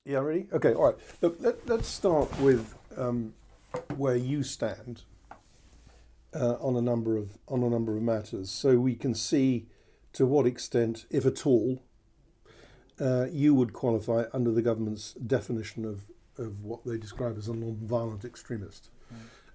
Yeah, really? Okay, all right. Look, let's start with where you stand on a number of matters, so we can see to what extent, if at all, you would qualify under the government's definition of what they describe as a non-violent extremist.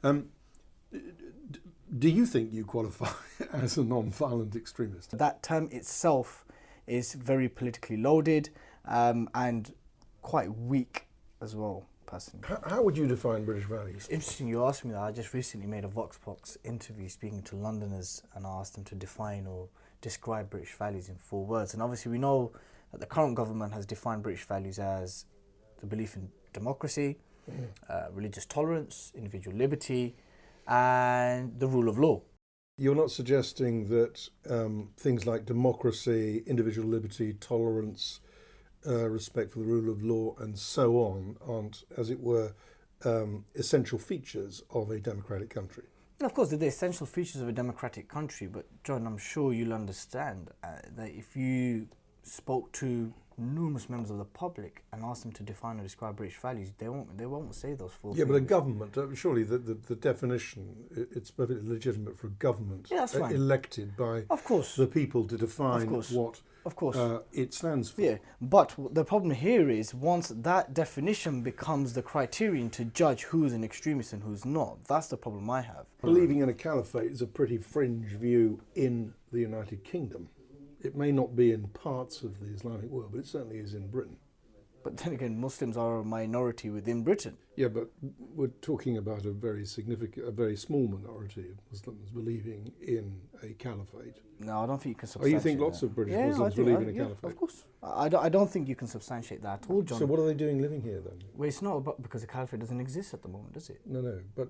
Do you think you qualify as a non-violent extremist? That term itself is very politically loaded and quite weak as well, personally. How would you define British values? It's interesting you asked me that. I just recently made a Voxbox interview speaking to Londoners, and I asked them to define or describe British values in 4 words. And obviously we know that the current government has defined British values as the belief in democracy, religious tolerance, individual liberty, and the rule of law. You're not suggesting that things like democracy, individual liberty, tolerance, respect for the rule of law and so on aren't, as it were, essential features of a democratic country? Of course, they're the essential features of a democratic country, but John, I'm sure you'll understand that if you spoke to numerous members of the public and asked them to define or describe British values, they won't say those 4 things. Yeah, but a government, surely the definition, it's perfectly legitimate for a government elected by the people to define what it stands for. Yeah, but the problem here is once that definition becomes the criterion to judge who's an extremist and who's not, that's the problem I have. Believing in a caliphate is a pretty fringe view in the United Kingdom. It may not be in parts of the Islamic world, but it certainly is in Britain. But then again, Muslims are a minority within Britain. Yeah, but we're talking about a very small minority of Muslims believing in a caliphate. No, I don't think you can substantiate that. Oh, you think lots of British Muslims believe in a caliphate? Of course. I don't think you can substantiate that at all, John. So what are they doing living here then? Well, it's not about because the caliphate doesn't exist at the moment, does it? No, but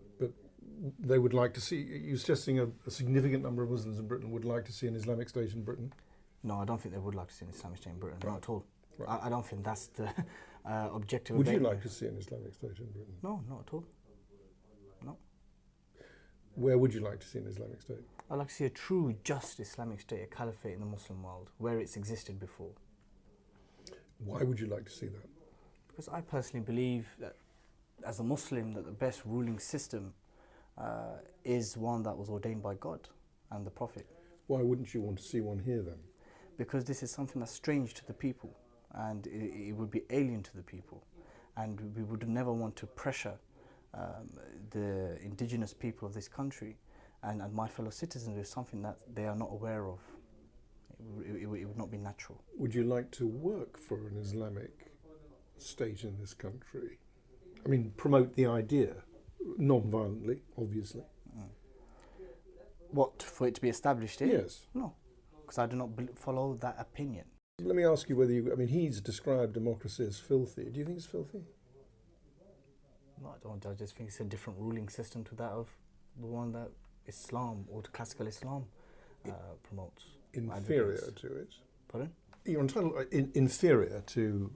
they would like to see, you're suggesting a significant number of Muslims in Britain would like to see an Islamic State in Britain? No, I don't think they would like to see an Islamic State in Britain, not at all. Right. I don't think that's the objective. Would you like to see an Islamic State in Britain? No, not at all. No. Where would you like to see an Islamic State? I'd like to see a true, just Islamic State, a caliphate in the Muslim world, where it's existed before. Why would you like to see that? Because I personally believe that, as a Muslim, that the best ruling system is one that was ordained by God and the Prophet. Why wouldn't you want to see one here then? Because this is something that's strange to the people, and it would be alien to the people, and we would never want to pressure the indigenous people of this country and my fellow citizens with something that they are not aware of. It would not be natural. Would you like to work for an Islamic state in this country? I mean, promote the idea, non-violently, obviously. What, for it to be established here? Yes. No, because I do not follow that opinion. Let me ask you whether he's described democracy as filthy. Do you think it's filthy? No, I don't. I just think it's a different ruling system to that of the one that Islam or classical Islam promotes. Inferior to it? Pardon? You're entitled inferior to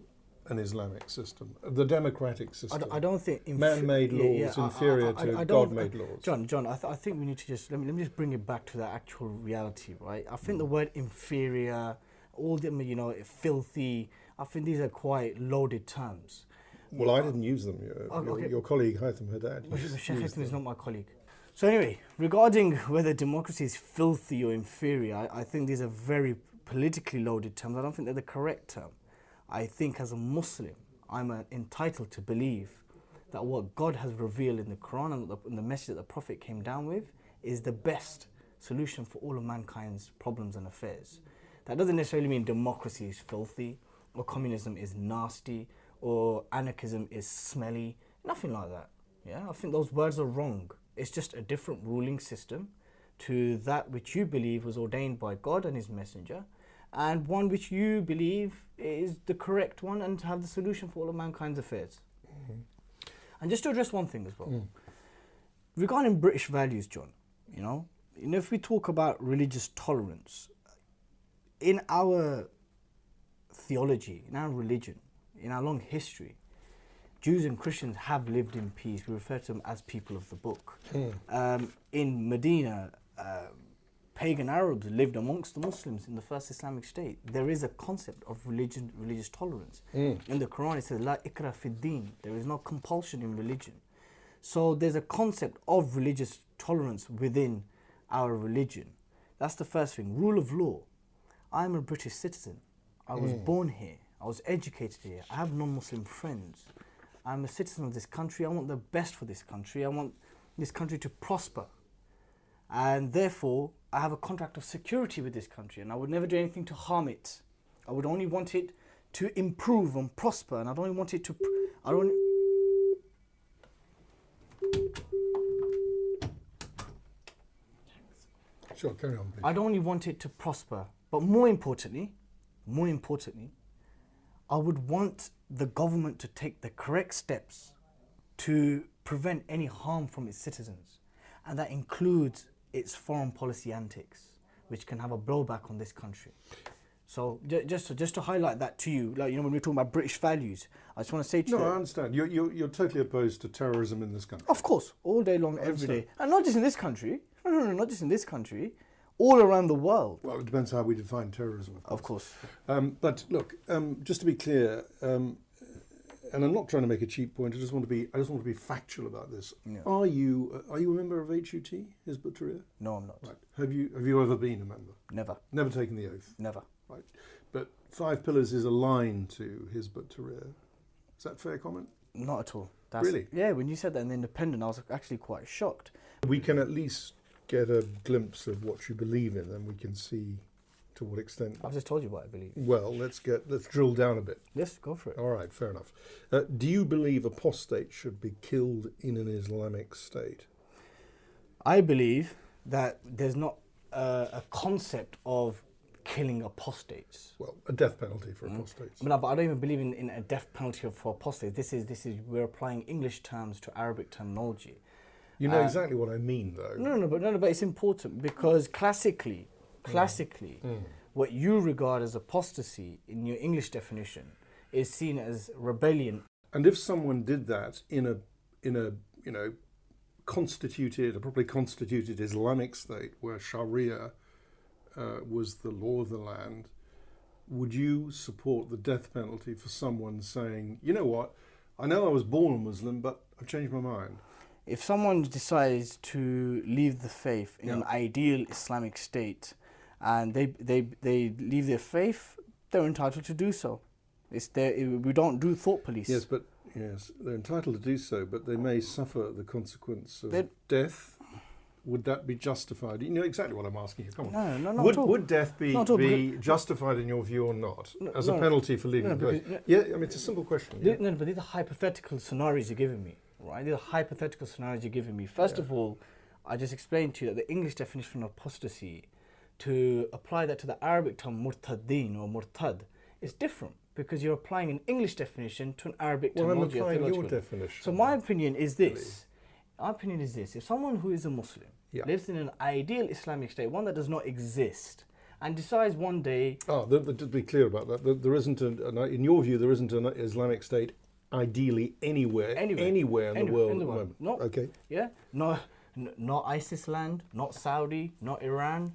an Islamic system, the democratic system. I don't think man-made laws inferior to God-made laws. John, I think we need to just let me just bring it back to the actual reality, right? I think the word inferior, all them, filthy. I think these are quite loaded terms. Well, I didn't use them. Your colleague Haitham Haddad. Sheikh Haitham is not my colleague. So anyway, regarding whether democracy is filthy or inferior, I think these are very politically loaded terms. I don't think they're the correct term. I think as a Muslim, I'm entitled to believe that what God has revealed in the Quran and the message that the Prophet came down with is the best solution for all of mankind's problems and affairs. That doesn't necessarily mean democracy is filthy, or communism is nasty, or anarchism is smelly. Nothing like that. Yeah, I think those words are wrong. It's just a different ruling system to that which you believe was ordained by God and His Messenger, and one which you believe is the correct one and to have the solution for all of mankind's affairs. Mm-hmm. And just to address one thing as well, regarding British values, John, if we talk about religious tolerance, in our theology, in our religion, in our long history, Jews and Christians have lived in peace. We refer to them as people of the book. In Medina, pagan Arabs lived amongst the Muslims in the first Islamic state. There is a concept of religious tolerance. In the Quran it says, La ikra fid din. There is no compulsion in religion. So there's a concept of religious tolerance within our religion. That's the first thing. Rule of law. I'm a British citizen. I was born here. I was educated here. I have non-Muslim friends. I'm a citizen of this country. I want the best for this country. I want this country to prosper. And therefore, I have a contract of security with this country, and I would never do anything to harm it. I would only want it to improve and prosper, and I don't want it to... Sure, carry on, please. I don't only want it to prosper, but more importantly, I would want the government to take the correct steps to prevent any harm from its citizens. And that includes its foreign policy antics, which can have a blowback on this country. So just to highlight that to you, like, you know, when we're talking about British values, I just want to say to you... No, I understand. You're totally opposed to terrorism in this country. Of course, all day long, every day. And not just in this country. No, not just in this country. All around the world. Well, it depends how we define terrorism, of course. But look, just to be clear, and I'm not trying to make a cheap point. I just want to be factual about this. Yeah. Are you a member of HUT, Hizb ut-Tahrir? No, I'm not. Right. Have you ever been a member? Never. Never taken the oath? Never. Right. But 5 Pillars is aligned to Hizb ut-Tahrir. Is that a fair comment? Not at all. Really? Yeah. When you said that in The Independent, I was actually quite shocked. We can at least get a glimpse of what you believe in, and we can see to what extent. I've just told you what I believe. Well, let's drill down a bit. Yes, go for it. All right, fair enough. Do you believe apostates should be killed in an Islamic state? I believe that there's not a concept of killing apostates. Well, a death penalty for apostates. But I don't even believe in a death penalty for apostates. This is we're applying English terms to Arabic terminology. You know exactly what I mean, though. No, but it's important because classically, what you regard as apostasy in your English definition is seen as rebellion. And if someone did that in a properly constituted Islamic state where Sharia was the law of the land, would you support the death penalty for someone saying, you know what, I know I was born a Muslim, but I've changed my mind? If someone decides to leave the faith in an ideal Islamic state and they leave their faith, they're entitled to do so. We don't do thought police. Yes, they're entitled to do so, but they may suffer the consequence of death. Would that be justified? You know exactly what I'm asking you. Come on. No, would death be justified in your view or not as a penalty for leaving the faith? Yeah, I mean, it's a simple question. Yeah. No, but these are hypothetical scenarios you're giving me. Right, these are hypothetical scenarios you're giving me. First of all, I just explained to you that the English definition of apostasy, to apply that to the Arabic term murtadin or murtad, is different because you're applying an English definition to an Arabic terminology. Well, I'm applying your definition. So my opinion is this. If someone who is a Muslim lives in an ideal Islamic state, one that does not exist, and decides one day... to be clear about that, there isn't, in your view, there isn't an Islamic state ideally anywhere in the world. No. Okay. Yeah. No, not ISIS land, not Saudi, not Iran.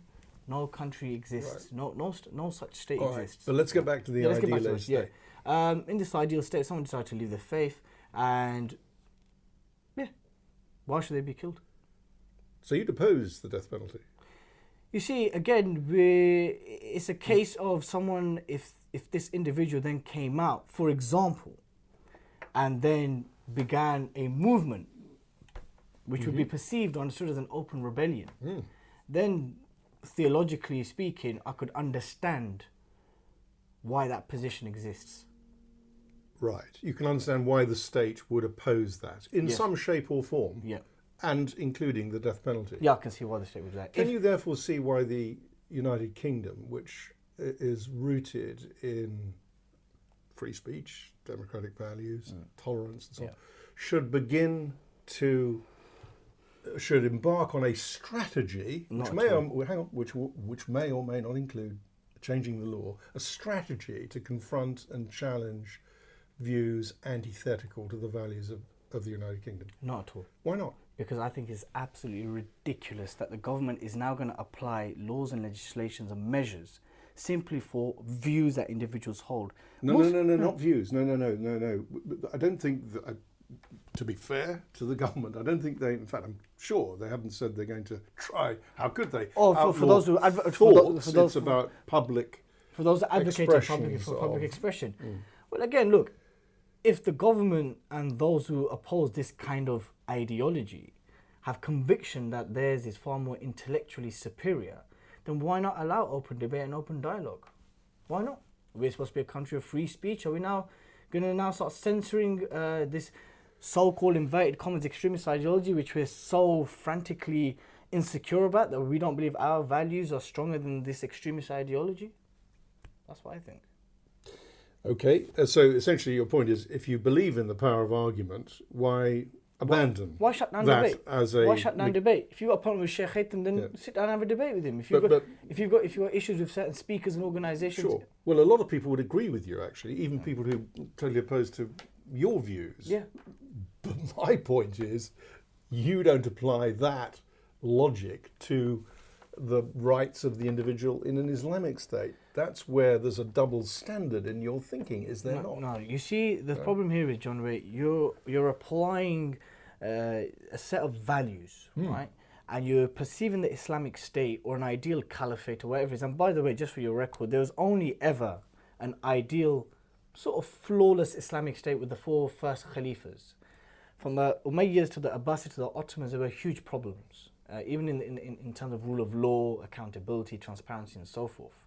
No country exists. Right. No such state exists. But let's get back to the ideal state. In this ideal state, someone decided to leave their faith, and why should they be killed? So you'd oppose the death penalty? You see, again, it's a case of someone. If this individual then came out, for example, and then began a movement which would be perceived or understood as an open rebellion, then theologically speaking, I could understand why that position exists. Right. You can understand why the state would oppose that in some shape or form. Yeah. And including the death penalty. Yeah, I can see why the state would do that. Can you therefore see why the United Kingdom, which is rooted in free speech, democratic values, tolerance and so on, should embark on a strategy which may or may not include changing the law, a strategy to confront and challenge views antithetical to the values of of the United Kingdom? Not at all. Why not? Because I think it's absolutely ridiculous that the government is now going to apply laws and legislations and measures simply for views that individuals hold. No, not views. No. I don't think that, to be fair to the government, I don't think they, in fact, I'm sure they haven't said they're going to try. How could they? Oh, for those who it's about public. For those that advocate public expression. Well, again, look, if the government and those who oppose this kind of ideology have conviction that theirs is far more intellectually superior, then why not allow open debate and open dialogue? Why not? We're supposed to be a country of free speech. Are we now going to start censoring this so-called inverted commas extremist ideology, which we're so frantically insecure about, that we don't believe our values are stronger than this extremist ideology? That's what I think. Okay, so essentially your point is, if you believe in the power of argument, why abandon why shut down that debate? as a... Why shut down debate? If you've got a problem with Sheikh Haytham, then sit down and have a debate with him. If you've got issues with certain speakers and organisations... Sure. Well, a lot of people would agree with you, actually, even people who are totally opposed to your views. Yeah. But my point is, you don't apply that logic to the rights of the individual in an Islamic state. That's where there's a double standard in your thinking, is there not? No, you see, the problem here is, John Ware, you're applying a set of values, right? And you're perceiving the Islamic State or an ideal caliphate or whatever it is. And by the way, just for your record, there was only ever an ideal, sort of flawless Islamic State with the 4 first Khalifas. From the Umayyads to the Abbasids to the Ottomans, there were huge problems, even in terms of rule of law, accountability, transparency, and so forth.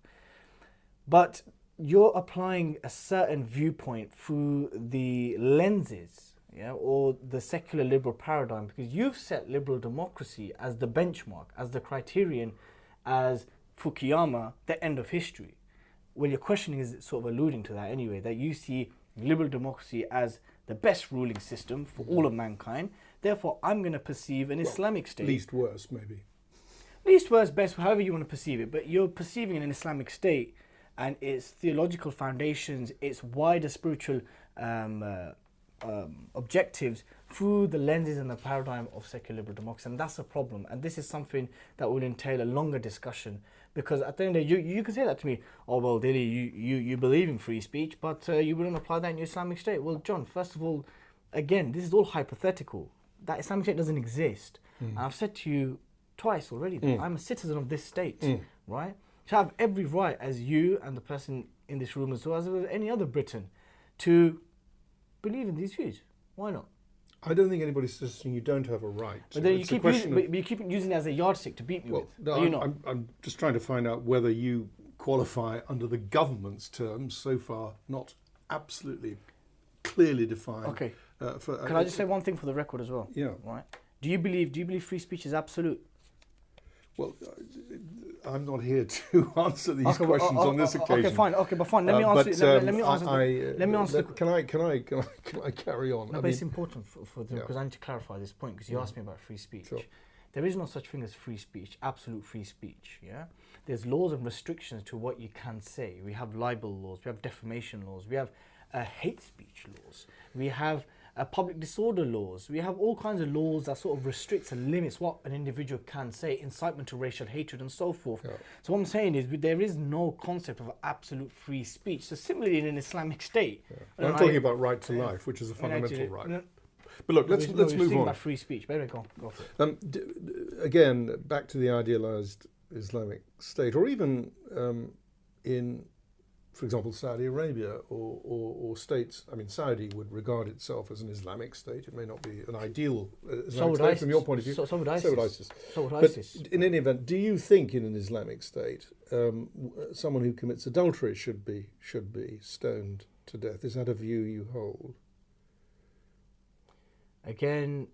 But you're applying a certain viewpoint through the lenses, or the secular liberal paradigm, because you've set liberal democracy as the benchmark, as the criterion, as Fukuyama, the end of history. Well, your questioning is sort of alluding to that anyway, that you see liberal democracy as the best ruling system for all of mankind. Therefore, I'm going to perceive an Islamic state. Least worst, maybe. Least worst, best, however you want to perceive it. But you're perceiving an Islamic state and its theological foundations, its wider spiritual objectives through the lenses and the paradigm of secular liberal democracy. And that's a problem. And this is something that will entail a longer discussion, because at the end of the day, you can say that to me, oh, well, Dilly, you believe in free speech, but you wouldn't apply that in your Islamic state. Well, John, first of all, again, this is all hypothetical. That Islamic state doesn't exist. And I've said to you twice already that I'm a citizen of this state, right? So I have every right, as you and the person in this room as well as any other Briton, to believe in these views. Why not? I don't think anybody's suggesting you don't have a right. But then you keep using it as a yardstick to beat me with. No, Are you not? I'm just trying to find out whether you qualify under the government's terms, so far not absolutely clearly defined. Okay. Can I just say one thing for the record as well? Yeah. Right. Do you believe free speech is absolute? Well, I'm not here to answer these questions on this occasion. Okay, fine. Okay, but fine. Let me answer. Let me answer. Can I carry on? No, but it's important because I need to clarify this point, because you asked me about free speech. Sure. There is no such thing as free speech, absolute free speech. Yeah. There's laws and restrictions to what you can say. We have libel laws. We have defamation laws. We have hate speech laws. We have public disorder laws. We have all kinds of laws that sort of restricts and limits what an individual can say, incitement to racial hatred and so forth. Yeah. So what I'm saying is there is no concept of absolute free speech. So similarly in an Islamic state... Yeah. I'm talking about right to life, which is a fundamental right. But look, let's move on. About free speech. But anyway, go for it. Again, back to the idealised Islamic state, or even in, for example, Saudi Arabia or states. I mean, Saudi would regard itself as an Islamic state. It may not be an ideal Islamic state from your point of view. So would ISIS. But in any event, do you think in an Islamic state someone who commits adultery should be stoned to death? Is that a view you hold? Again,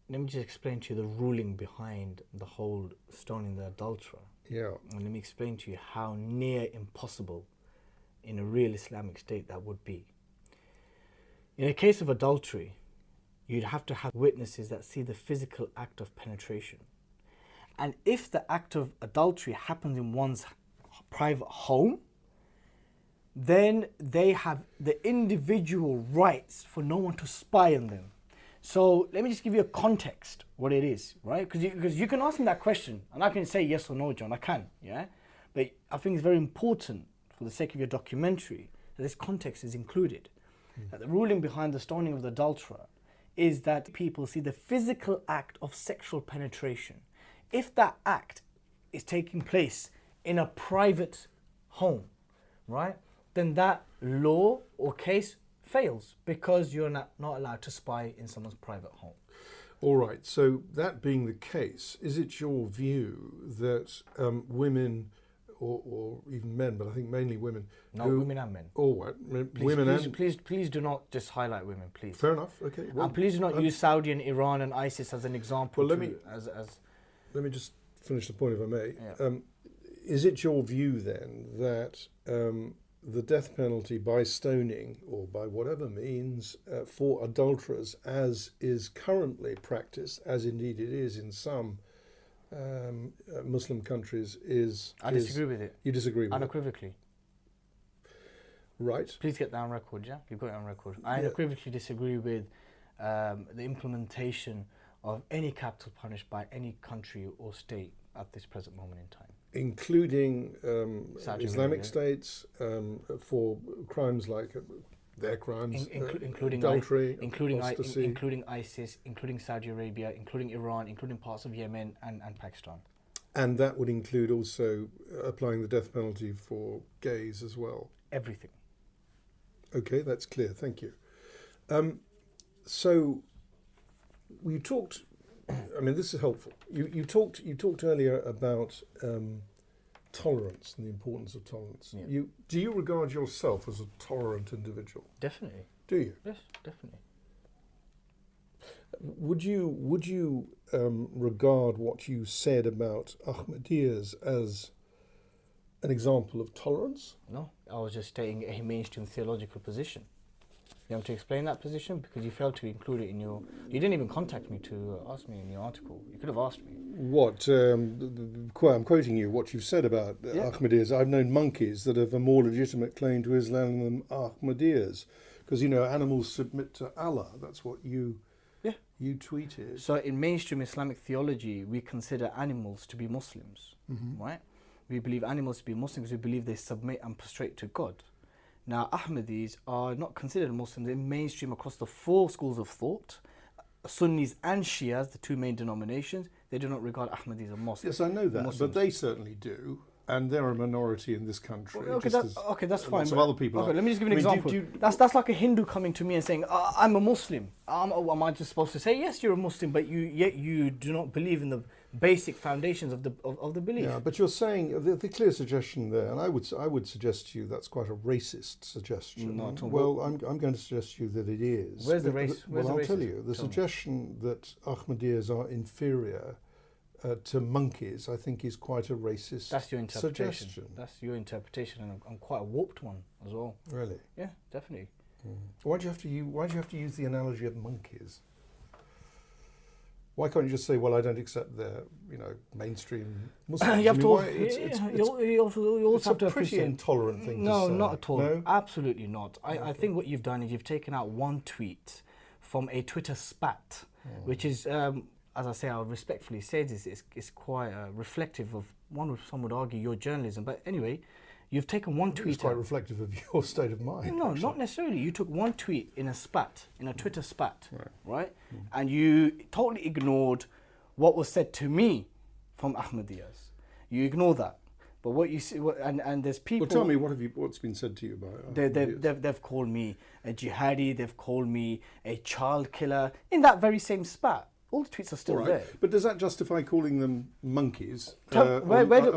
let me just explain to you the ruling behind the whole stoning the adulterer. Yeah. And let me explain to you how near impossible in a real Islamic state that would be. In a case of adultery, you'd have to have witnesses that see the physical act of penetration. And if the act of adultery happens in one's private home, then they have the individual rights for no one to spy on them. So let me just give you a context what it is, right? Because you can ask me that question and I can say yes or no, John. I can, yeah. But I think it's very important for the sake of your documentary that this context is included. That the ruling behind the stoning of the adulterer is that people see the physical act of sexual penetration. If that act is taking place in a private home, right, then that law or case fails because you're not allowed to spy in someone's private home. All right, so that being the case, is it your view that women, or even men, but I think mainly women... No, women and men. All right, Please do not just highlight women, please. Fair enough, okay. Well, and please do not use Saudi and Iran and ISIS as an example. Well, let me just finish the point, if I may. Yeah. Is it your view then that the death penalty by stoning or by whatever means for adulterers, as is currently practiced, as indeed it is in some Muslim countries, is... I disagree with it. You disagree with unequivocally. it? Right. Please get that on record, yeah? You've got it on record. I unequivocally disagree with the implementation of any capital punishment by any country or state at this present moment in time. Including Islamic Arabia. states for crimes like their crimes, including adultery, including apostasy. ISIS, including Saudi Arabia, including Iran, including parts of Yemen and Pakistan. And that would include also applying the death penalty for gays as well. Everything. Okay, that's clear. Thank you. So we talked. I mean, this is helpful. You talked earlier about tolerance and the importance of tolerance. Yeah. Do you regard yourself as a tolerant individual? Definitely. Do you? Yes, definitely. Would you regard what you said about Ahmadiyas as an example of tolerance? No, I was just stating a mainstream theological position. You want to explain that position? Because you failed to include it in your... You didn't even contact me to ask me in your article. You could have asked me. What? I'm quoting you, what you've said about Ahmadiyas. I've known monkeys that have a more legitimate claim to Islam than Ahmadiyas. Because, animals submit to Allah. That's what you tweeted. So in mainstream Islamic theology, we consider animals to be Muslims, right? We believe animals to be Muslims. We believe they submit and prostrate to God. Now, Ahmadis are not considered Muslims in mainstream across the four schools of thought. Sunnis and Shias, the two main denominations, they do not regard Ahmadis as Muslims. Yes, I know that, but they certainly do. And they're a minority in this country. Okay, that's fine. Lots of other people. Okay, let me just give you an example. That's like a Hindu coming to me and saying, "I'm a Muslim." Am I just supposed to say, "Yes, you're a Muslim," but yet you do not believe in the basic foundations of the belief? Yeah, but you're saying the clear suggestion there, and I would suggest to you that's quite a racist suggestion. Not at all. Well, I'm going to suggest to you that it is. Where's the race? I'll tell you. The suggestion that Ahmadiyas are inferior to monkeys, I think, is quite a racist That's your interpretation. suggestion. That's your interpretation, and quite a warped one as well. Really? Yeah, definitely. Why do you have to use the analogy of monkeys? Why can't you just say, well, I don't accept their, mainstream Muslims? You have to. You also it's have to a pretty appreciate. intolerant thing to say. No, not at all. No? Absolutely not. I think what you've done is you've taken out one tweet from a Twitter spat, which is, as I say, I respectfully say this, it's quite reflective of, some would argue, your journalism. But anyway, you've taken one tweet. It's quite reflective of your state of mind. No, actually. not necessarily. You took one tweet in a Twitter spat, right? And you totally ignored what was said to me from Ahmadiyas. You ignore that. But what you see, and there's people. Well, tell me what's been said to you by Ahmadiyas? They've called me a jihadi. They've called me a child killer in that very same spat. All the tweets are still there. But does that justify calling them monkeys? Not even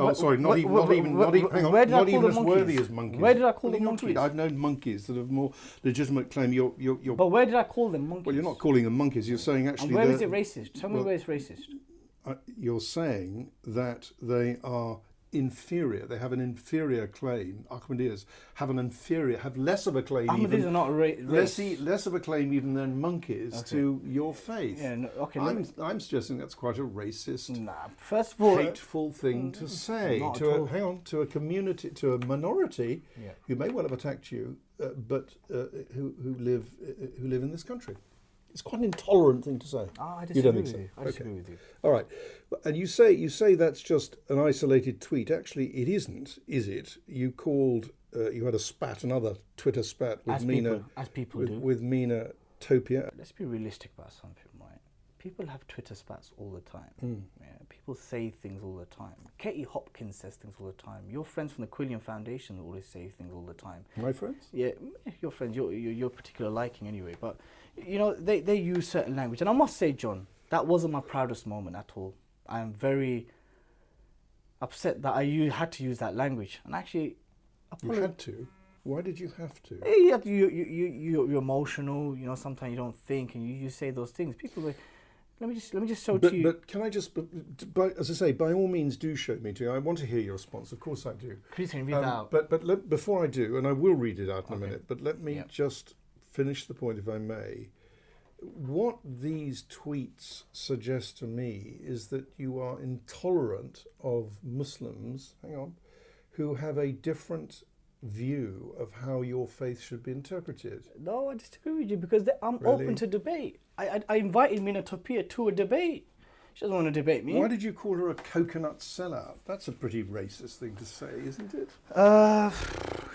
as worthy as monkeys. Where did I call them monkeys? I've known monkeys that have more legitimate claim. You're. But where did I call them monkeys? Well, you're not calling them monkeys. You're saying actually. And where is it racist? Tell me where it's racist. You're saying that they are inferior. They have an inferior claim. Ahmadiyas have less of a claim. Ahmadiyas are not a race. Less of a claim even than monkeys to your faith. Yeah, no, okay. I'm suggesting that's quite a racist, first of all, hateful thing to say to a community, to a minority who may well have attacked you, but who live in this country. It's quite an intolerant thing to say. I You disagree don't think with so? you. I disagree with you. All right. And you say that's just an isolated tweet. Actually, it isn't, is it? You called, you had another Twitter spat with As people do. with Mina Topia. Let's be realistic about something, right? People have Twitter spats all the time. Mm. Yeah, people say things all the time. Katie Hopkins says things all the time. Your friends from the Quillian Foundation always say things all the time. My friends? Yeah, your friends, your particular liking anyway. But, you know, they use certain language. And I must say, John, that wasn't my proudest moment at all. I am very upset that I had to use that language. And actually... You had to? Why did you have to? You're emotional, you know, sometimes you don't think and you say those things. People were... Let me just show to you. But can I just, as I say, by all means, do show me to you. I want to hear your response. Of course, I do. Please can you read that out? But before I do, and I will read it out in a minute. But let me just finish the point, if I may. What these tweets suggest to me is that you are intolerant of Muslims. Hang on, who have a different view of how your faith should be interpreted. No, I disagree with you because I'm open to debate. I invited Mina Topia to a debate. She doesn't want to debate me. Why did you call her a coconut sellout? That's a pretty racist thing to say, isn't it?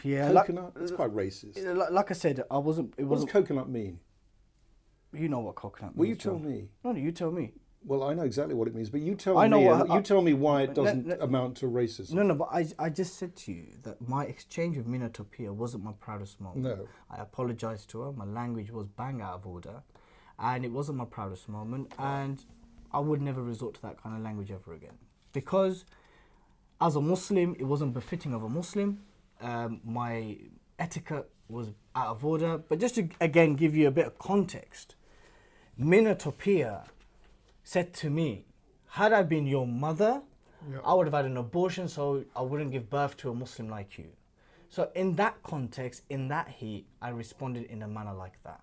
Yeah. Coconut? It's quite racist. Like I said, I wasn't... What does coconut mean? You know what coconut means. Well, you tell me. No, you tell me. Well, I know exactly what it means, but you tell me. You tell me why it doesn't amount to racism. No, but I just said to you that my exchange with Mina Topia wasn't my proudest moment. No. I apologised to her. My language was bang out of order, and it wasn't my proudest moment. And I would never resort to that kind of language ever again, because as a Muslim, it wasn't befitting of a Muslim. My etiquette was out of order. But just to again give you a bit of context, Mina Topia said to me, had I been your mother, I would have had an abortion so I wouldn't give birth to a Muslim like you. So in that context, in that heat, I responded in a manner like that.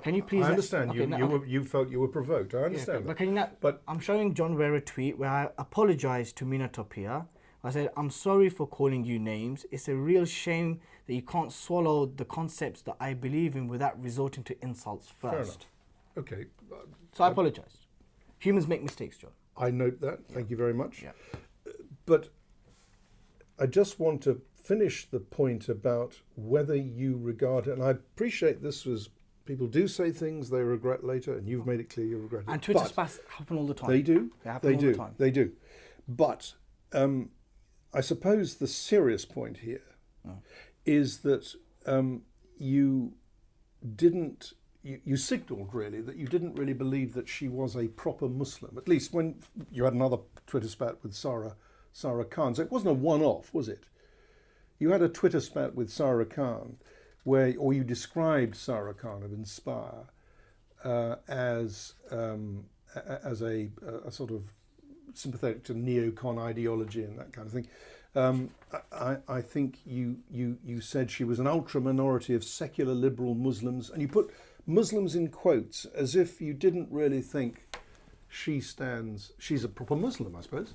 Can you please... I understand. You felt you were provoked. I understand But can you not... But I'm showing John Ware a tweet where I apologized to Mina Topia. I said, I'm sorry for calling you names. It's a real shame that you can't swallow the concepts that I believe in without resorting to insults first. Fair enough. Okay. So I apologized. Humans make mistakes, John. I note that. Thank you very much. Yeah. But I just want to finish the point about whether you regard it, and I appreciate this was, people do say things they regret later, and you've made it clear you regret it. And Twitter spats happen all the time. They do. They happen all the time. They do. But I suppose the serious point here is that you didn't... You signalled really that you didn't really believe that she was a proper Muslim, at least when you had another Twitter spat with Sarah Khan. So it wasn't a one-off, was it? You had a Twitter spat with Sarah Khan or you described Sarah Khan of Inspire as a sort of sympathetic to neocon ideology and that kind of thing. I think you said she was an ultra minority of secular liberal Muslims, and you put Muslims in quotes as if you didn't really think she's a proper Muslim, I suppose.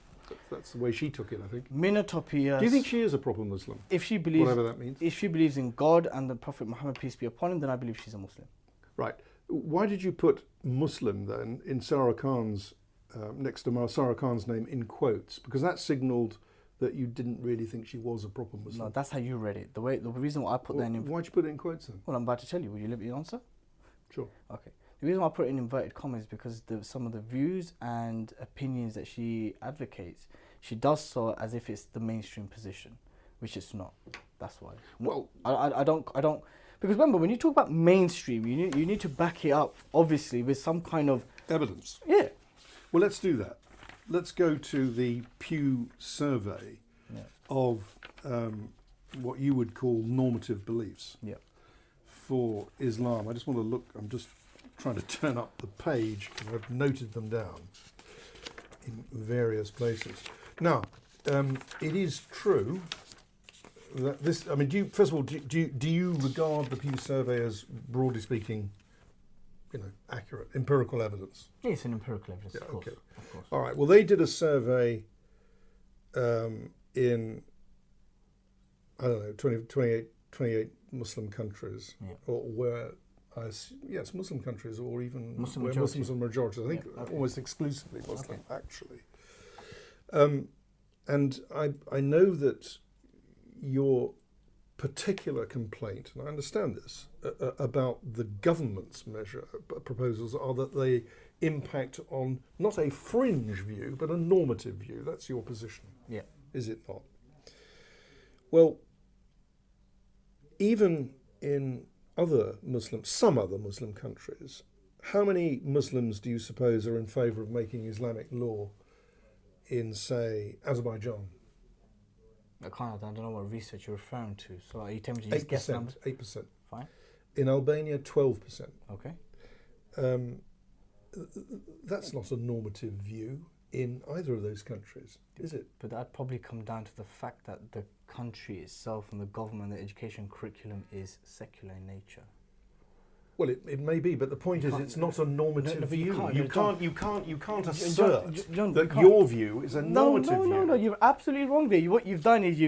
That's the way she took it, I think. Mina Topia. Do you think she is a proper Muslim? If she believes, whatever that means. If she believes in God and the Prophet Muhammad, peace be upon him, then I believe she's a Muslim. Right. Why did you put Muslim then in Sarah Khan's next to Sarah Khan's name in quotes? Because that signalled that you didn't really think she was a proper Muslim. No, that's how you read it. The reason why I put that in... Why'd you put it in quotes then? Well, I'm about to tell you. Will you let me answer? Sure. Okay. The reason why I put it in inverted commas is because some of the views and opinions that she advocates, she does so as if it's the mainstream position, which it's not. That's why. Well, I don't... Because remember, when you talk about mainstream, you need to back it up, obviously, with some kind of... evidence. Yeah. Well, let's do that. Let's go to the Pew survey of what you would call normative beliefs for Islam. I just want to look, I'm just trying to turn up the page because I've noted them down in various places. Now, it is true that this, I mean, first of all, do you regard the Pew survey as, broadly speaking, accurate, empirical evidence? Yeah, it's an empirical evidence, of course. Okay. Of course. All right, well, they did a survey in, I don't know, 28 Muslim countries, or where Yes, Muslim countries, or even Muslim where majority. Muslims are majority. I think Yeah, okay. almost exclusively Muslim, Okay. actually. And I know that your particular complaint, and I understand this, about the government's proposals are that they impact on not a fringe view, but a normative view. That's your position, Yeah. is it not? Well, even in some other Muslim countries, how many Muslims do you suppose are in favour of making Islamic law in, say, Azerbaijan? I don't know what research you're referring to. So are you telling me to just guess numbers? 8%. Fine. In Albania, 12%. Okay. That's not a normative view in either of those countries, is it? But that'd probably come down to the fact that the country itself and the government, the education curriculum is secular in nature. Well, it may be, but the point is, it's not a normative but view. you can't- You can't assert John, that you can't. your view is a normative view. No, you're absolutely wrong there. What you've done is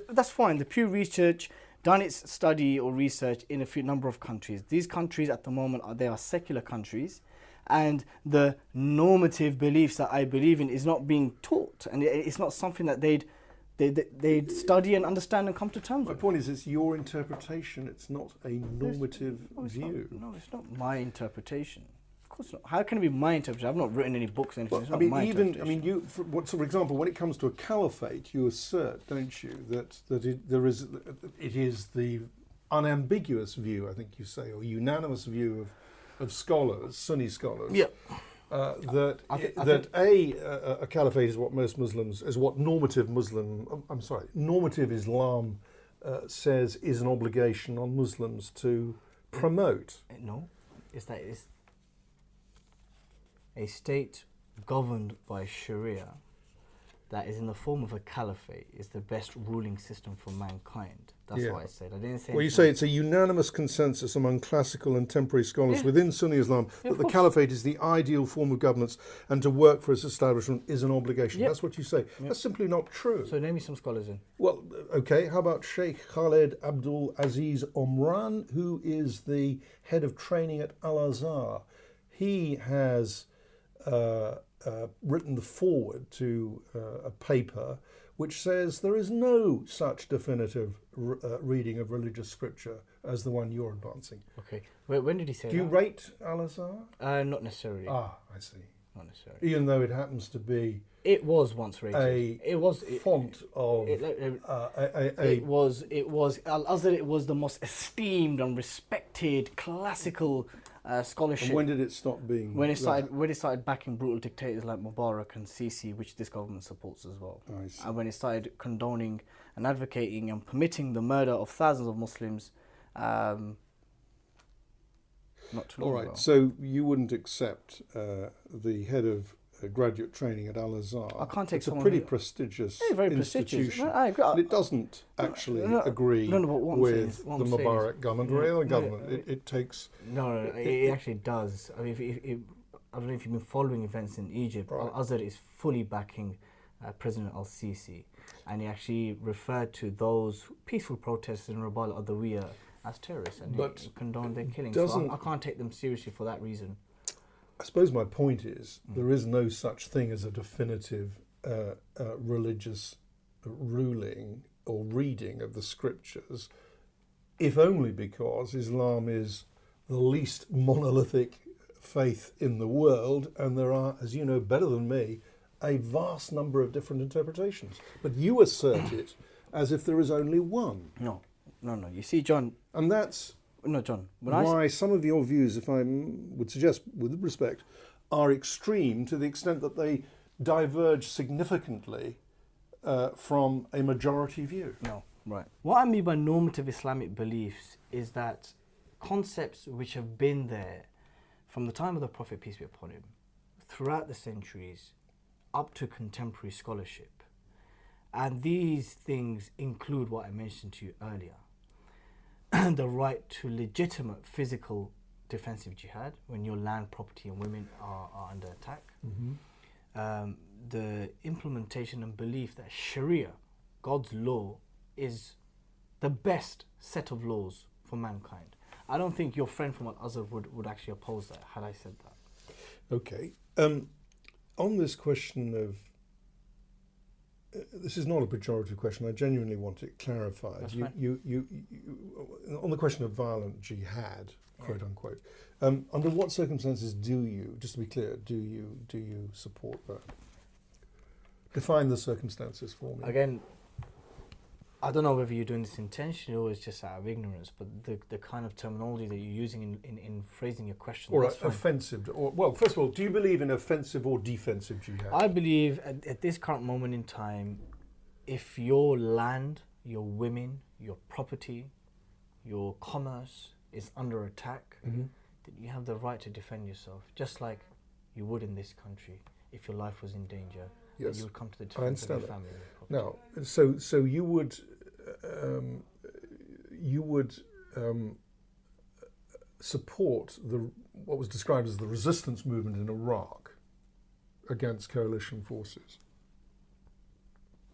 that's fine. The Pew Research done its study or research in a number of countries. These countries at the moment they are secular countries, and the normative beliefs that I believe in is not being taught, and it's not something that they'd study and understand and come to terms My with. point is, it's your interpretation. It's not a normative view. It's not my interpretation. Of course not. How can it be my interpretation? I've not written any books or anything. Well, It's not my interpretation. for example, when it comes to a caliphate, you assert, don't you, that it is the unambiguous view, I think you say, or unanimous view of scholars, Sunni scholars. Yeah. That a caliphate is what normative Islam says is an obligation on Muslims to promote. No, it's that it's a state governed by Sharia that is in the form of a caliphate is the best ruling system for mankind. That's what I said. I didn't say. Well, you say it's a unanimous consensus among classical and temporary scholars within Sunni Islam that the caliphate is the ideal form of governance, and to work for its establishment is an obligation. That's what you say. That's simply not true. So name me some scholars in. Well, okay, how about Sheikh Khaled Abdul Aziz Omran, who is the head of training at Al-Azhar? He has written the foreword to a paper which says there is no such definitive reading of religious scripture as the one you're advancing. Okay. When did he say that? Do you rate Al-Azhar? Not necessarily. Ah, I see. Not necessarily. Even though it happens to be It was once rated. font of It was Al-Azhar. It was the most esteemed and respected classical scholarship. And when did it stop being? When it started backing brutal dictators like Mubarak and Sisi, which this government supports as well. I see. And when it started condoning and advocating and permitting the murder of thousands of Muslims, not too long All right. ago. So you wouldn't accept the head of graduate training at Al-Azhar? I can't take It's a someone pretty who- prestigious very prestigious. institution. No, I agree. And it doesn't actually agree but what I'm saying with is- what the I'm saying is- Mubarak government or any other No, government. It takes. No, it actually does. I mean, I don't know if you've been following events in Egypt. Right. Al-Azhar is fully backing President al-Sisi, and he actually referred to those peaceful protesters in Rabal al-Adawiyah as terrorists, and he condoned their killing. So I can't take them seriously for that reason. I suppose my point is there is no such thing as a definitive religious ruling or reading of the scriptures, if only because Islam is the least monolithic faith in the world, and there are, as you know better than me, a vast number of different interpretations. But you assert it as if there is only one. No. You see, John. And that's No, John. why some of your views, if I would suggest with respect, are extreme to the extent that they diverge significantly from a majority view. No, right. What I mean by normative Islamic beliefs is that concepts which have been there from the time of the Prophet, peace be upon him, throughout the centuries, up to contemporary scholarship. And these things include what I mentioned to you earlier. The right to legitimate physical defensive jihad when your land, property and women are under attack. Mm-hmm. The implementation and belief that Sharia, God's law, is the best set of laws for mankind. I don't think your friend from Al-Azhar would actually oppose that, had I said that. Okay. On this question of, this is not a pejorative question, I genuinely want it clarified. That's fine. You, on the question of violent jihad, quote unquote, under what circumstances do you, just to be clear, do you support that? Define the circumstances for me. Again, I don't know whether you're doing this intentionally or it's just out of ignorance, but the kind of terminology that you're using in phrasing your question. Or offensive, or, well, first of all, do you believe in offensive or defensive jihad? I believe at this current moment in time, if your land, your women, your property, your commerce is under attack, then you have the right to defend yourself, just like you would in this country if your life was in danger. Yes, you would come to the defense of your family. Now, so you would support what was described as the resistance movement in Iraq against coalition forces.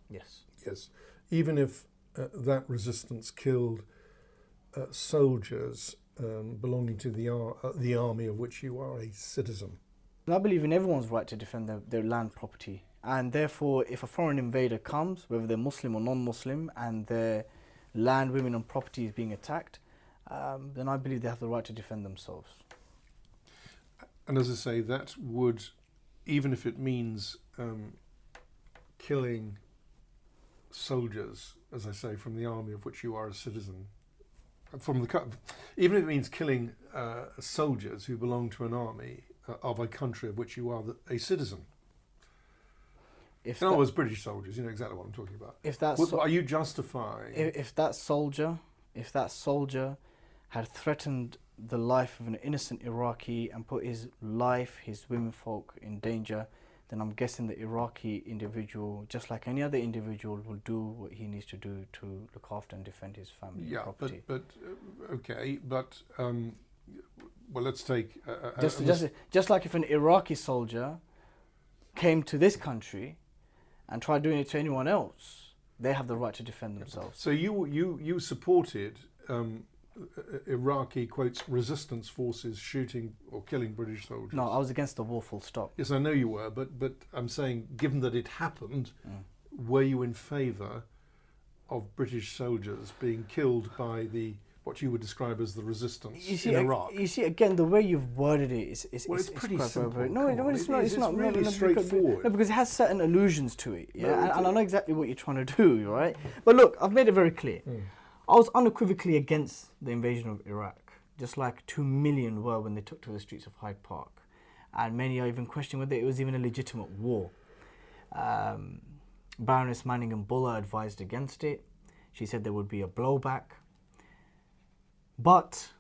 Yes. Yes, even if that resistance killed soldiers belonging to the army of which you are a citizen. I believe in everyone's right to defend their land property. And therefore, if a foreign invader comes, whether they're Muslim or non-Muslim, and their land, women and property is being attacked, then I believe they have the right to defend themselves. And as I say, that would, even if it means killing soldiers, as I say, from the army of which you are a citizen, even if it means killing soldiers who belong to an army of a country of which you are a citizen. In other words, British soldiers, you know exactly what I'm talking about. Are you justifying... If that soldier had threatened the life of an innocent Iraqi and put his life, his womenfolk in danger, then I'm guessing the Iraqi individual, just like any other individual, will do what he needs to do to look after and defend his family and property. Well, let's take... just like if an Iraqi soldier came to this country and tried doing it to anyone else, they have the right to defend themselves. So you supported Iraqi, quotes, resistance forces shooting or killing British soldiers? No, I was against the war, full stop. Yes, I know you were, but I'm saying, given that it happened, were you in favour of British soldiers being killed by what you would describe as the resistance in Iraq? You see, again, the way you've worded it is it's pretty simple. No, it's not. It's not really straightforward. No, because it has certain allusions to it. Yeah, and I know exactly what you're trying to do, right? But look, I've made it very clear. I was unequivocally against the invasion of Iraq, just like 2 million were when they took to the streets of Hyde Park, and many are even questioning whether it was even a legitimate war. Baroness Manningham Buller advised against it. She said there would be a blowback. But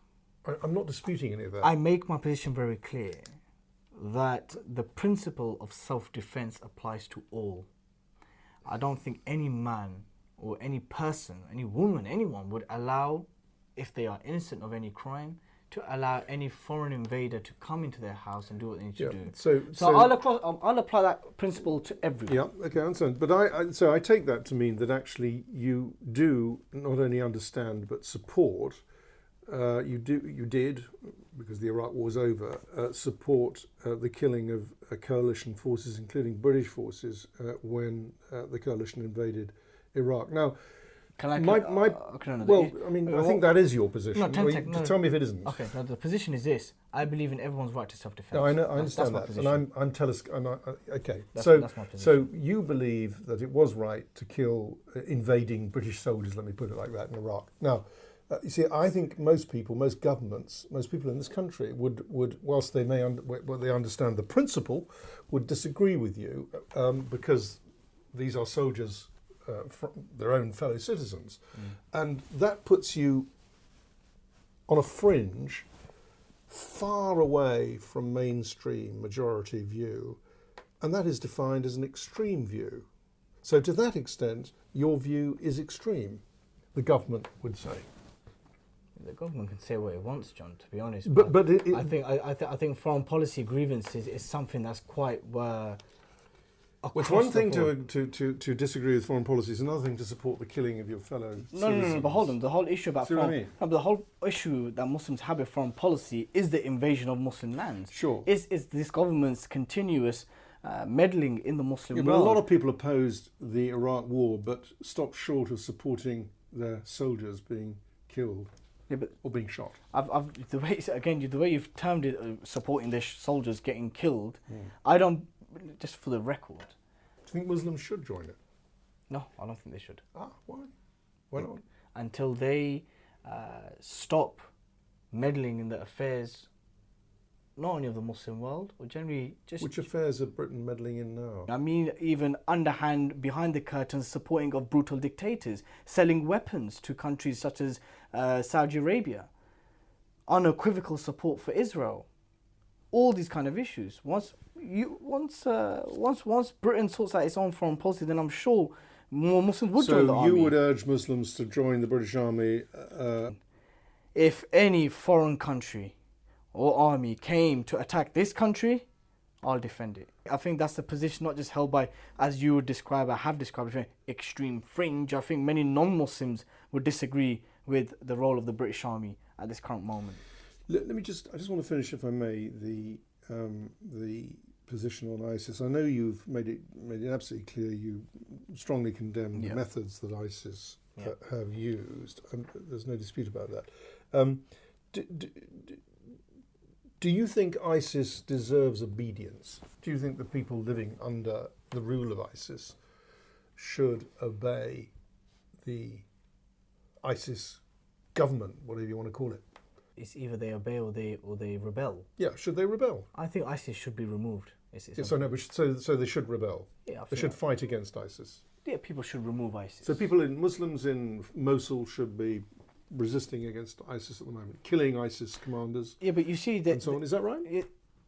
I'm not disputing any of that. I make my position very clear that the principle of self-defense applies to all. I don't think any man or any person, any woman, anyone would allow, if they are innocent of any crime, to allow any foreign invader to come into their house and do what they need to do. So I'll apply that principle to everyone. Yeah, okay, I understand. But I take that to mean that actually you do not only understand but support. You did, because the Iraq War was over, support the killing of coalition forces, including British forces, when the coalition invaded Iraq. Now, I think that is your position. No, tell me if it isn't. Okay, now the position is this: I believe in everyone's right to self-defense. No, I understand that, and okay. That's my position. So you believe that it was right to kill invading British soldiers, let me put it like that, in Iraq. Now, you see, I think most people, most governments, most people in this country would whilst they may they understand the principle, would disagree with you because these are soldiers from their own fellow citizens, and that puts you on a fringe, far away from mainstream majority view, and that is defined as an extreme view. So to that extent, your view is extreme, the government would say. The government can say what it wants, John, to be honest. I think foreign policy grievances is something that's quite Well, it's one thing to disagree with foreign policy. It's another thing to support the killing of your fellow citizens. No, but hold on. The whole issue about See what I mean? no, but the whole issue that Muslims have with foreign policy is the invasion of Muslim lands. Sure. Is this government's continuous meddling in the Muslim Yeah, but world. a lot of people opposed the Iraq war, but stopped short of supporting their soldiers being killed or being shot. The way you've termed it, supporting their soldiers getting killed, I don't. Just for the record. Do you think Muslims should join it? No, I don't think they should. Why? Why not? Until they stop meddling in the affairs, not only of the Muslim world, or generally just... Which affairs are Britain meddling in now? I mean, even underhand, behind the curtains, supporting of brutal dictators, selling weapons to countries such as Saudi Arabia, unequivocal support for Israel, all these kind of issues. Once Britain sorts out its own foreign policy, then I'm sure more Muslims would join the army. So you would urge Muslims to join the British Army? If any foreign country or army came to attack this country, I'll defend it. I think that's the position not just held by, as you would describe, I have described, extreme fringe. I think many non-Muslims would disagree with the role of the British Army at this current moment. I just want to finish, if I may, the position on ISIS. I know you've made it absolutely clear you strongly condemn the methods that ISIS have used. There's no dispute about that. Do you think ISIS deserves obedience? Do you think the people living under the rule of ISIS should obey the ISIS government, whatever you want to call it? It's either they obey or they rebel. Yeah, should they rebel? I think ISIS should be removed. So they should rebel. Yeah, they should fight against ISIS. Yeah, people should remove ISIS. So Muslims in Mosul should be resisting against ISIS at the moment, killing ISIS commanders. Yeah, but you see that. And so on. Is that right?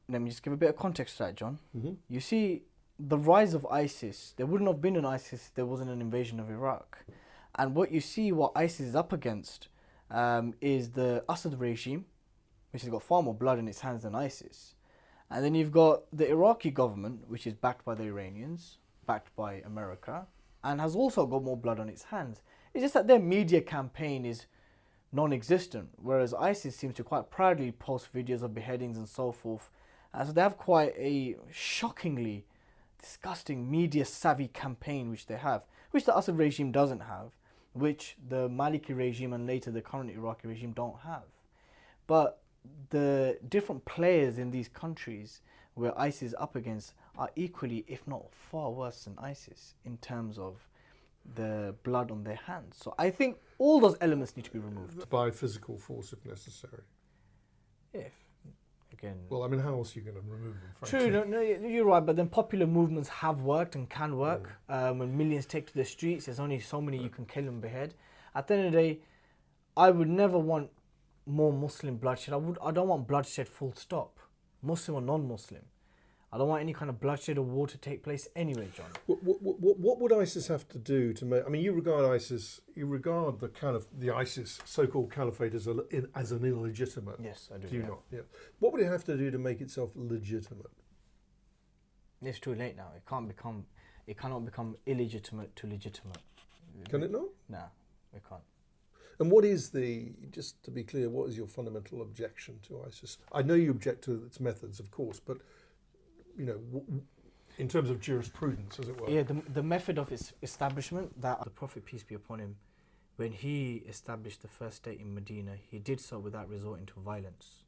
Let me just give a bit of context to that, John. Mm-hmm. You see, the rise of ISIS. There wouldn't have been an ISIS if there wasn't an invasion of Iraq, and what ISIS is up against is the Assad regime, which has got far more blood in its hands than ISIS. And then you've got the Iraqi government, which is backed by the Iranians, backed by America, and has also got more blood on its hands. It's just that their media campaign is non-existent, whereas ISIS seems to quite proudly post videos of beheadings and so forth. And so they have quite a shockingly disgusting media-savvy campaign, which they have, which the Assad regime doesn't have, which the Maliki regime and later the current Iraqi regime don't have. But the different players in these countries where ISIS is up against are equally, if not far worse than ISIS in terms of the blood on their hands. So I think all those elements need to be removed. By physical force if necessary. Well, I mean, how else are you going to remove them, frankly? True, no, you're right, but then popular movements have worked and can work. When millions take to the streets, there's only so many you can kill and behead. At the end of the day, I would never want more Muslim bloodshed. I don't want bloodshed full stop, Muslim or non-Muslim. I don't want any kind of bloodshed or war to take place anyway, John. What would ISIS have to do to make... I mean, you regard the ISIS so-called caliphate as an illegitimate. Yes, I do. Do you not? Yeah. What would it have to do to make itself legitimate? It's too late now. It cannot become illegitimate to legitimate. Can it not? No, it can't. And what is just to be clear, what is your fundamental objection to ISIS? I know you object to its methods, of course, but in terms of jurisprudence, as it were. Yeah, the method of its establishment, that the Prophet, peace be upon him, when he established the first state in Medina, he did so without resorting to violence.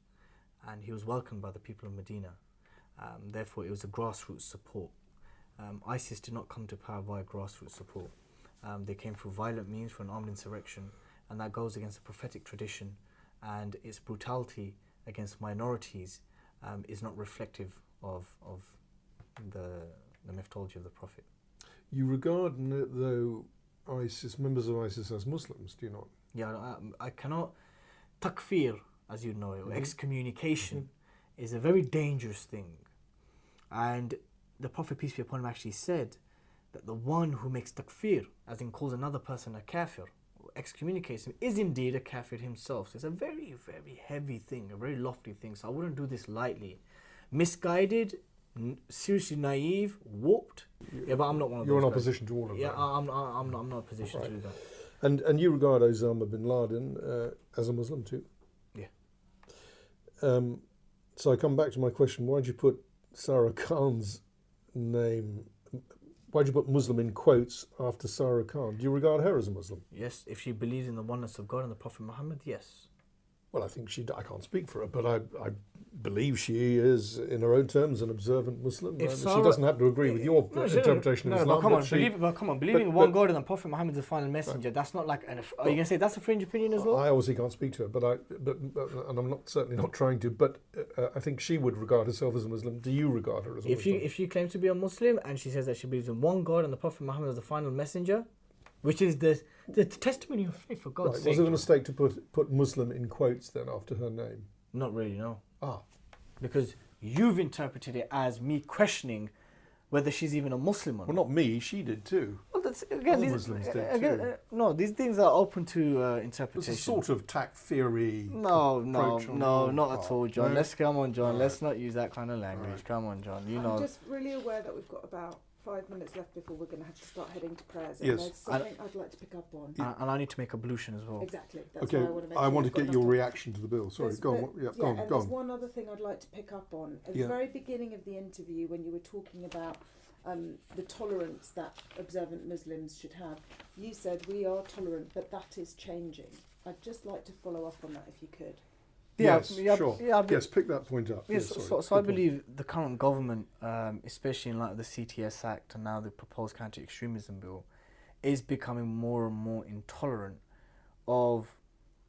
And he was welcomed by the people of Medina. Therefore, it was a grassroots support. ISIS did not come to power via grassroots support. They came through violent means, for an armed insurrection, and that goes against the prophetic tradition, and its brutality against minorities is not reflective of the methodology of the Prophet. You regard, though, members of ISIS as Muslims, do you not? Yeah, I cannot. Takfir, as you know, or excommunication, is a very dangerous thing. And the Prophet, peace be upon him, actually said that the one who makes takfir, as in calls another person a kafir, or excommunicates him, is indeed a kafir himself. So it's a very, very heavy thing, a very lofty thing. So I wouldn't do this lightly. Misguided, seriously naive, warped. Yeah, but I'm not one of those. You're in guys. opposition to all of Yeah, that. I'm not in a position to do that. And you regard Osama bin Laden as a Muslim too? Yeah. So I come back to my question, why did you put Sarah Khan's name, why did you put Muslim in quotes after Sarah Khan? Do you regard her as a Muslim? Yes, if she believes in the oneness of God and the Prophet Muhammad, yes. Well, I think I can't speak for her, but I believe she is, in her own terms, an observant Muslim. If She Sarah- doesn't have to agree with your interpretation of Islam. But come on, believing in one God and the Prophet Muhammad is the final messenger, that's not like, are you going to say that's a fringe opinion as well? I obviously can't speak to her, but and I'm certainly not trying to, but I think she would regard herself as a Muslim. Do you regard her as a Muslim? If she claims to be a Muslim and she says that she believes in one God and the Prophet Muhammad is the final messenger, which is the testimony of faith, for God's sake. Was it a mistake to put Muslim in quotes then after her name? Not really, no. Ah. Because you've interpreted it as me questioning whether she's even a Muslim or not. Well, not me, she did too. Well, that's, again, All Muslims did too. No, these things are open to interpretation. It's a sort of tack-theory No, approach on not your at part. all, John. No? Come on, John. Right. Let's not use that kind of language. Right. Come on, John. You I'm know. just really aware that we've got about 5 minutes left before we're going to have to start heading to prayers. Yes. And there's something I'd like to pick up on. And I need to make ablution as well. Exactly. That's Okay, why I want to make I sure want to we've got get your enough time. reaction to the bill. Sorry, There's- go on. but- Yeah, go on, and go there's on. one other thing I'd like to pick up on. At Yeah. the very beginning of the interview, when you were talking about the tolerance that observant Muslims should have, you said we are tolerant, but that is changing. I'd just like to follow up on that if you could. Yes, sure. Yeah, Yes, pick that point up. Yes, sorry. so I Good point. believe the current government, especially in light of the CTS Act and now the proposed Counter-Extremism Bill, is becoming more and more intolerant of,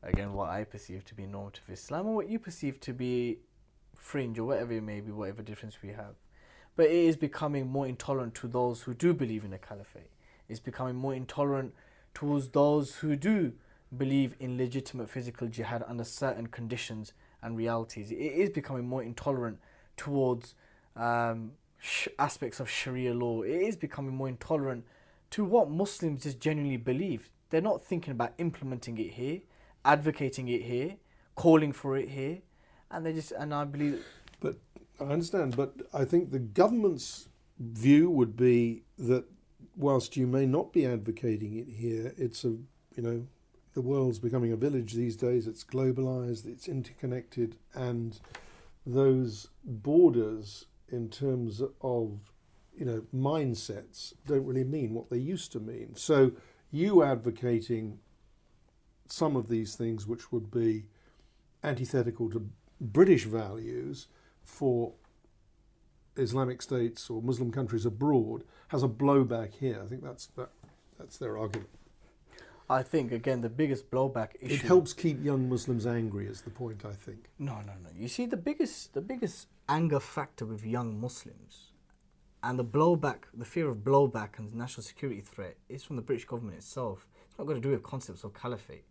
again, what I perceive to be normative Islam, or what you perceive to be fringe, or whatever it may be, whatever difference we have. But it is becoming more intolerant to those who do believe in the caliphate. It's becoming more intolerant towards those who do believe in legitimate physical jihad under certain conditions and realities. It is becoming more intolerant towards aspects of Sharia law. It is becoming more intolerant to what Muslims just genuinely believe. They're not thinking about implementing it here, advocating it here, calling for it here, and I believe. But I understand, but I think the government's view would be that whilst you may not be advocating it here, it's the world's becoming a village these days. It's globalized, it's interconnected, and those borders in terms of mindsets don't really mean what they used to mean. So you advocating some of these things which would be antithetical to British values for Islamic states or Muslim countries abroad has a blowback here. I think that's their argument. I think, again, the biggest blowback issue. It helps keep young Muslims angry is the point, I think. No. You see, the biggest anger factor with young Muslims and the fear of blowback and national security threat is from the British government itself. It's not got to do with concepts of caliphate.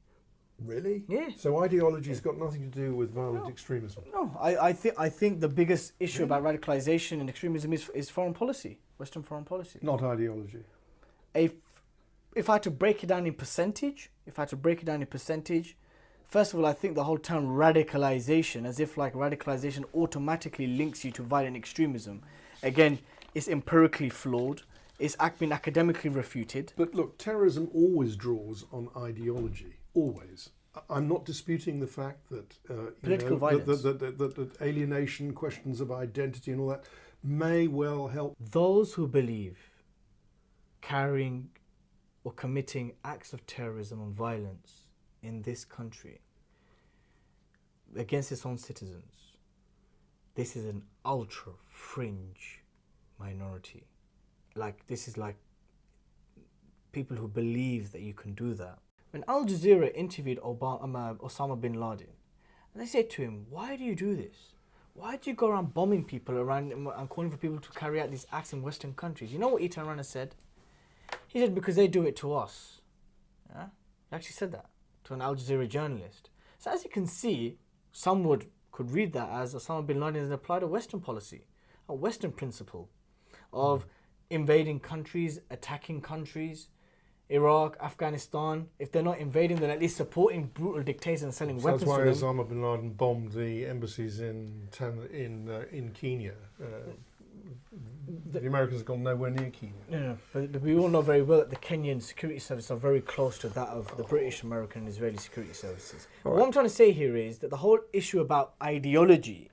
Really? Yeah. So ideology's got nothing to do with violent extremism? No, I think the biggest issue about radicalization and extremism is foreign policy, Western foreign policy. Not ideology. If I had to break it down in percentage, first of all, I think the whole term radicalization, as if like radicalization automatically links you to violent extremism, again, it's empirically flawed. It's been academically refuted. But look, terrorism always draws on ideology, always. I'm not disputing the fact that Political violence. that alienation, questions of identity and all that may well help. Those who believe carrying or committing acts of terrorism and violence in this country against its own citizens, this is an ultra fringe minority. This is like people who believe that you can do that. When Al Jazeera interviewed Osama bin Laden, and they said to him, "Why do you do this? Why do you go around bombing people around and calling for people to carry out these acts in Western countries?" You know what he turned around and said? He said, "Because they do it to us." Yeah? He actually said that to an Al Jazeera journalist. So as you can see, some could read that as Osama bin Laden has applied a Western policy, a Western principle of invading countries, attacking countries, Iraq, Afghanistan. If they're not invading, then at least supporting brutal dictators and selling weapons That's why to them. Osama bin Laden bombed the embassies in Kenya. the Americans have gone nowhere near Kenya. No, but we all know very well that the Kenyan security services are very close to that of the British, American, and Israeli security services. What I'm trying to say here is that the whole issue about ideology,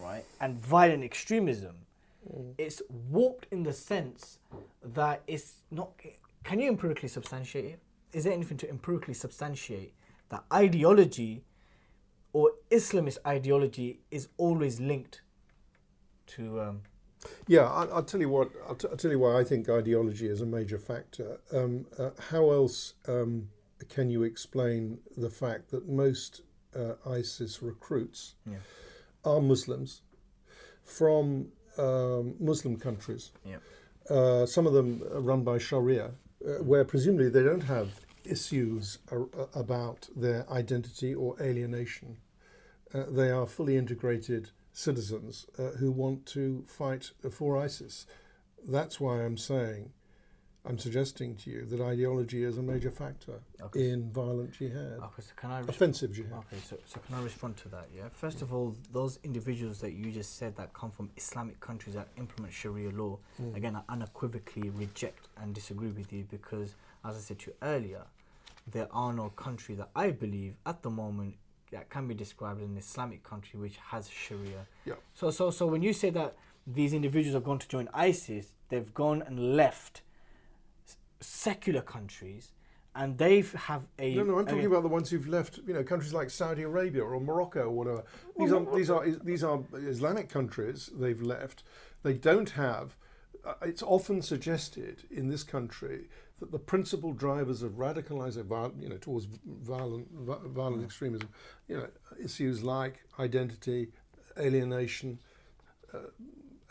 right, and violent extremism, it's warped in the sense that it's not. Can you empirically substantiate it? Is there anything to empirically substantiate that ideology or Islamist ideology is always linked to? Yeah, I'll tell you what. I'll tell you why I think ideology is a major factor. How else can you explain the fact that most ISIS recruits are Muslims from Muslim countries? Yeah. Some of them are run by Sharia, where presumably they don't have issues about their identity or alienation. They are fully integrated citizens who want to fight for ISIS. That's why I'm suggesting to you that ideology is a major factor in violent jihad, offensive jihad. Okay, so can I respond to that? Yeah. First of all, those individuals that you just said that come from Islamic countries that implement Sharia law, again, I unequivocally reject and disagree with you because, as I said to you earlier, there are no country that I believe at the moment that can be described as an Islamic country which has Sharia. Yeah. So when you say that these individuals are going to join ISIS, they've gone and left secular countries, and they have a. No, I'm talking about the ones who've left. Countries like Saudi Arabia or Morocco or whatever. These are Islamic countries. They've left. They don't have. It's often suggested in this country that the principal drivers of radicalisation, towards violent extremism, issues like identity, alienation,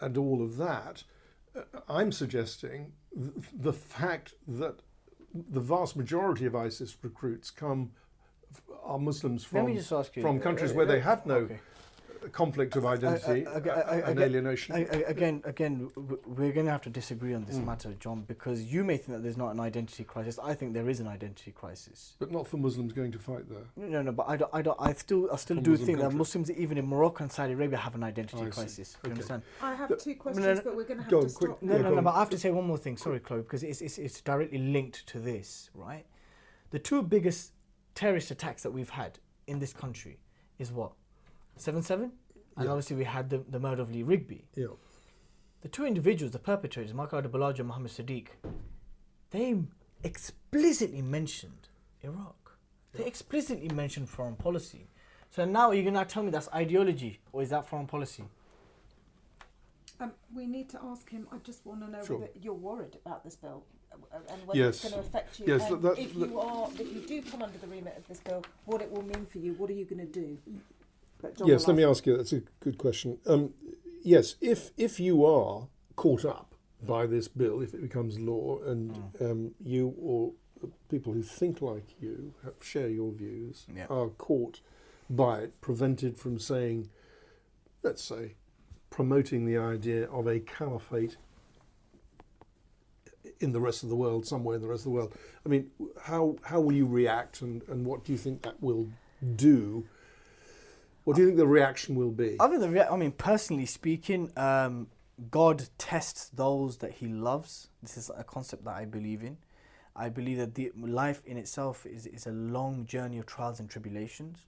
and all of that. I'm suggesting the fact that the vast majority of ISIS recruits are Muslims from countries where they have no conflict of identity and alienation. Again, we're going to have to disagree on this matter, John, because you may think that there's not an identity crisis. I think there is an identity crisis. But not for Muslims going to fight there. No, but I still do think that Muslims, even in Morocco and Saudi Arabia, have an identity crisis. Do you understand? I have two questions, but we're going to have to stop. No, but I have to say one more thing. Sorry, Chloe, because it's directly linked to this, right? The two biggest terrorist attacks that we've had in this country is what? 7/7, and obviously we had the murder of Lee Rigby. Yeah. The two individuals, the perpetrators, Michael Balaji and Mohammed Sadiq, they explicitly mentioned Iraq. They explicitly mentioned foreign policy. So now you're going to tell me that's ideology, or is that foreign policy? We need to ask him. I just want to know whether you're worried about this bill and whether Yes. it's going to affect you. Yes, and if you do come under the remit of this bill, what it will mean for you. What are you going to do? Yes, let me ask you. That's a good question. Yes, if you are caught up by this bill, if it becomes law, and you or people who think like you, share your views, are caught by it, prevented from saying, let's say, promoting the idea of a caliphate in the rest of the world, somewhere in the rest of the world. I mean, how will you react, and what do you think that will do? What do you think the reaction will be? I mean, personally speaking, God tests those that He loves. This is a concept that I believe in. I believe that the life in itself is a long journey of trials and tribulations.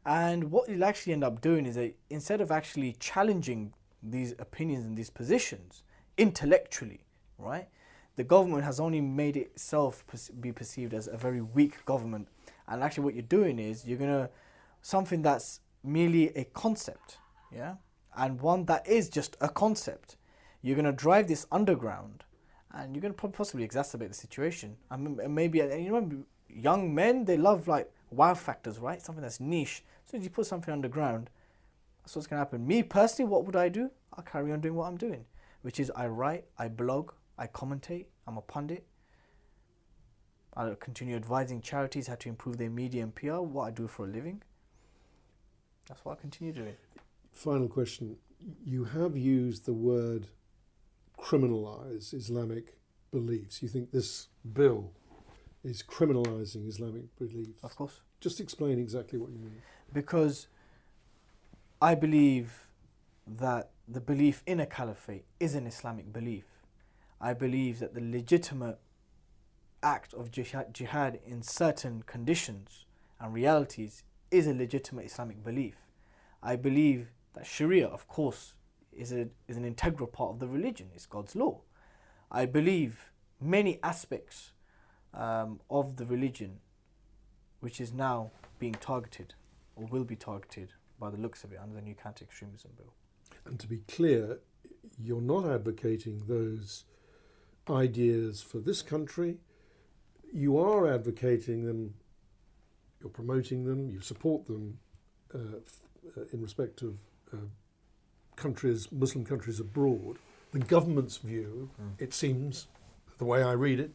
And what you'll actually end up doing is that instead of actually challenging these opinions and these positions intellectually, right, the government has only made itself be perceived as a very weak government. And actually what you're doing is you're going to, something that's merely a concept, and one that is just a concept, you're going to drive this underground, and you're going to possibly exacerbate the situation. I mean, maybe, young men, they love like wow factors, right? Something that's niche. So as you put something underground, that's what's going to happen. Me personally, what would I do? I'll carry on doing what I'm doing, which is I write, I blog, I commentate, I'm a pundit. I'll continue advising charities how to improve their media and PR, what I do for a living. That's what I continue doing. Final question. You have used the word criminalise Islamic beliefs. You think this bill is criminalising Islamic beliefs? Of course. Just explain exactly what you mean. Because I believe that the belief in a caliphate is an Islamic belief. I believe that the legitimate act of jihad in certain conditions and realities is a legitimate Islamic belief. I believe that Sharia, of course, is an integral part of the religion. It's God's law. I believe many aspects of the religion which is now being targeted or will be targeted by the looks of it under the new Counter-Extremism Bill. And to be clear, you're not advocating those ideas for this country. You are advocating them, you're promoting them, you support them in respect of countries, Muslim countries abroad. The government's view, it seems, the way I read it,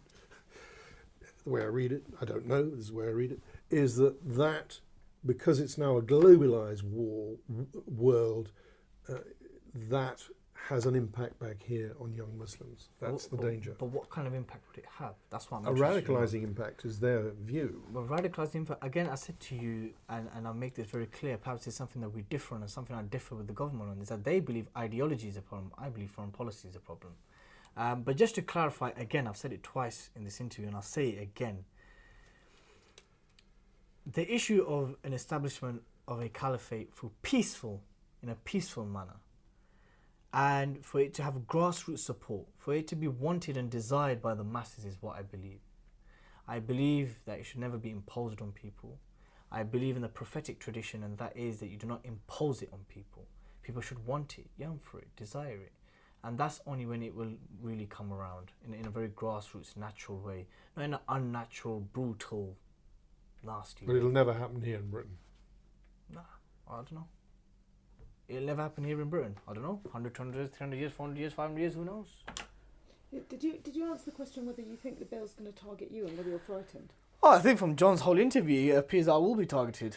I don't know, this is the way I read it, is that because it's now a globalised world, that has an impact back here on young Muslims. That's the danger. But what kind of impact would it have? That's what I'm A radicalising impact is their view. But radicalising impact, again, I said to you, and I'll make this very clear, perhaps it's something that we differ on and something I differ with the government on, is that they believe ideology is a problem. I believe foreign policy is a problem. But just to clarify, again, I've said it twice in this interview and I'll say it again. The issue of an establishment of a caliphate in a peaceful manner, and for it to have grassroots support, for it to be wanted and desired by the masses is what I believe. I believe that it should never be imposed on people. I believe in the prophetic tradition, and that is that you do not impose it on people. People should want it, yearn for it, desire it. And that's only when it will really come around in a very grassroots, natural way, not in an unnatural, brutal, nasty way. But it'll never happen here in Britain. Nah, I don't know. It'll never happen here in Britain. I don't know. 100, 200 years, 300 years, 400 years, 500 years, who knows? Did you answer the question whether you think the bill's going to target you and whether you're frightened? Oh, I think from John's whole interview, it appears that I will be targeted.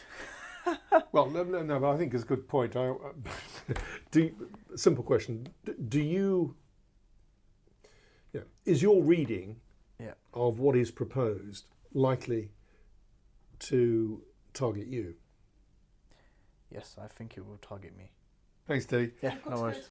Well, no, but I think it's a good point. Simple question. Is your reading of what is proposed likely to target you? Yes, I think it will target me. Thanks, Dilly. Yeah, no worries.